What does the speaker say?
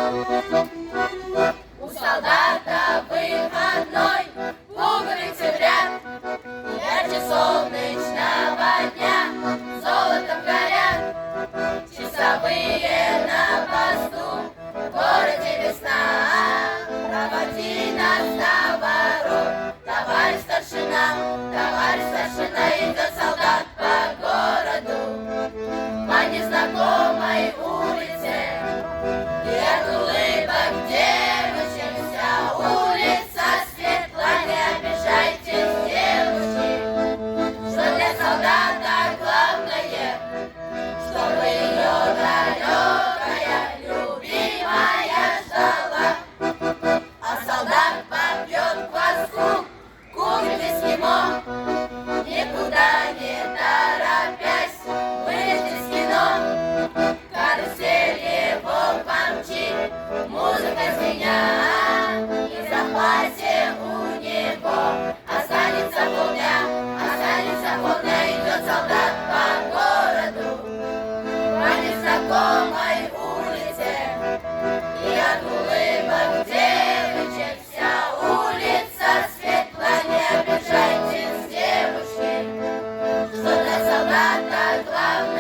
У солдата выходной, пуговицы в ряд, ярче солнечного дня, золотом горят часовые на посту. В городе весна, проводи нас на ворот, товарищ старшина, идет солдат по городу, по незнакомой улице, и от улыбок девочек вся улица светла. Не обижайтесь, девушки, что для солдата главное, чтобы ее далекая любимая ждала. А солдат попьет кваску, купит эскимо, никуда не торопясь выйдет из кино. Карусель его помчит, музыка звеня, и в запасе у него останется полдня, идет солдат по городу, по незнакомой улице, и от улыбок девочек вся улица светла. Не обижайтесь, девушки, что для солдата главное,